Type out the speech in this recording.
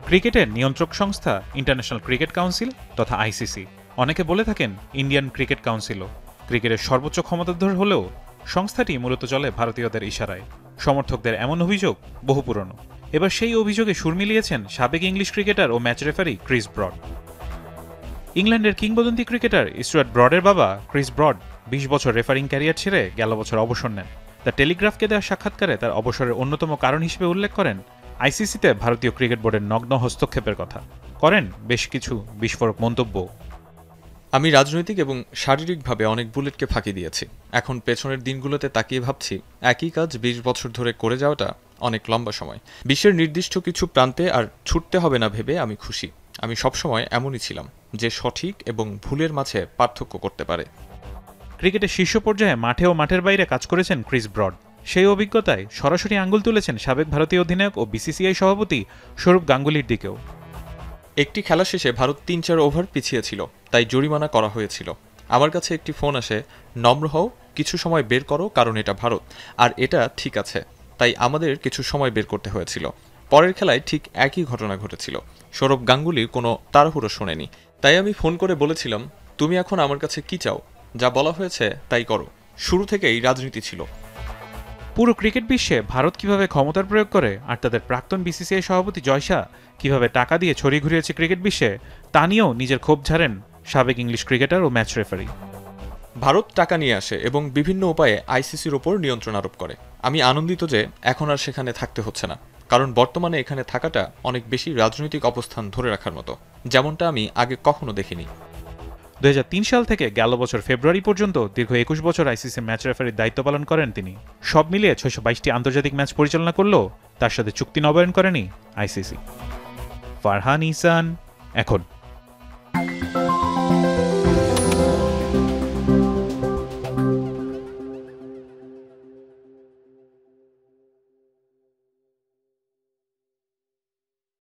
ক্রিকেটের নিয়ন্ত্রক সংস্থা ইন্টারন্যাশনাল ক্রিকেট কাউন্সিল তথা আইসিসি। অনেকে বলে থাকেন ইন্ডিয়ান ক্রিকেট কাউন্সিলও। ক্রিকেটের সর্বোচ্চ ক্ষমতাধর হলেও সংস্থাটি মূলত চলে ভারতীয়দের ইশারায়। সমর্থকদের এমন অভিযোগ বহু পুরনো। এবার সেই অভিযোগে সুর মিলিয়েছেন সাবেক ইংলিশ ক্রিকেটার ও ম্যাচ রেফারি ক্রিস ব্রড। ইংল্যান্ডের কিংবদন্তি ক্রিকেটার স্টুয়ার্ট ব্রডের বাবা ক্রিস ব্রড ২০ বছর রেফারিং ক্যারিয়ার ছেড়ে গেল বছর অবসর নেন। দ্য টেলিগ্রাফকে দেওয়া সাক্ষাৎকারে তার অবসরের অন্যতম কারণ হিসেবে উল্লেখ করেন আইসিসিতে ভারতীয় ক্রিকেট বোর্ডের নগ্ন হস্তক্ষেপের কথা। করেন বেশ কিছু বিস্ফোরক মন্তব্য। আমি রাজনৈতিক এবং শারীরিকভাবে অনেক বুলেটকে ফাঁকি দিয়েছি। এখন পেছনের দিনগুলোতে তাকিয়ে ভাবছি একই কাজ ২০ বছর ধরে করে যাওয়াটা অনেক লম্বা সময়। বিশ্বের নির্দিষ্ট কিছু প্রান্তে আর ছুটতে হবে না ভেবে আমি খুশি। আমি সবসময় এমনই ছিলাম, যে সঠিক এবং ভুলের মাঝে পার্থক্য করতে পারে। ক্রিকেটের শীর্ষ পর্যায়ে মাঠে ও মাঠের বাইরে কাজ করেছেন ক্রিস ব্রড। সেই অভিজ্ঞতায় সরাসরি আঙ্গুল তুলেছেন সাবেক ভারতীয় অধিনায়ক ও বিসিসিআই সভাপতি সৌরভ গাঙ্গুলির দিকেও। একটি খেলা শেষে ভারত ৩-৪ ওভার পিছিয়ে ছিল, তাই জরিমানা করা হয়েছিল। আমার কাছে একটি ফোন আসে, নম্র হও, কিছু সময় বের করো, কারণ এটা ভারত আর এটা ঠিক আছে। তাই আমাদের কিছু সময় বের করতে হয়েছিল। পরের খেলায় ঠিক একই ঘটনা ঘটেছিল। সৌরভ গাঙ্গুলি কোনো তাড়াহুড়ো শোনেনি, তাই আমি ফোন করে বলেছিলাম, তুমি এখন আমার কাছে কি চাও? যা বলা হয়েছে তাই করো। শুরু থেকেই রাজনীতি ছিল। পুরো ক্রিকেট বিশ্বে ভারত কিভাবে ক্ষমতার প্রয়োগ করে আর তাদের প্রাক্তন বিসিসিআই সভাপতি জয় শাহ কিভাবে টাকা দিয়ে ছড়িয়ে ঘুরিয়েছে ক্রিকেট বিশ্বে, তা নিয়েও নিজের ক্ষোভ ঝাড়েন সাবেক ইংলিশ ক্রিকেটার ও ম্যাচ রেফারি। ভারত টাকা নিয়ে আসে এবং বিভিন্ন উপায়ে আইসিসির ওপর নিয়ন্ত্রণ আরোপ করে। আমি আনন্দিত যে এখন আর সেখানে থাকতে হচ্ছে না, কারণ বর্তমানে এখানে থাকাটা অনেক বেশি রাজনৈতিক অবস্থান ধরে রাখার মতো, যেমনটা আমি আগে কখনো দেখিনি। ২০০৩ সাল থেকে গেল বছর ফেব্রুয়ারি পর্যন্ত দীর্ঘ ২১ বছর আইসিসি ম্যাচ রেফারির দায়িত্ব পালন করেন তিনি। সব মিলিয়ে ৬২২টি আন্তর্জাতিক ম্যাচ পরিচালনা করলেও তার সাথে চুক্তি নবায়ন করেনি আইসিসি। ফারহান ইহসান, এখন।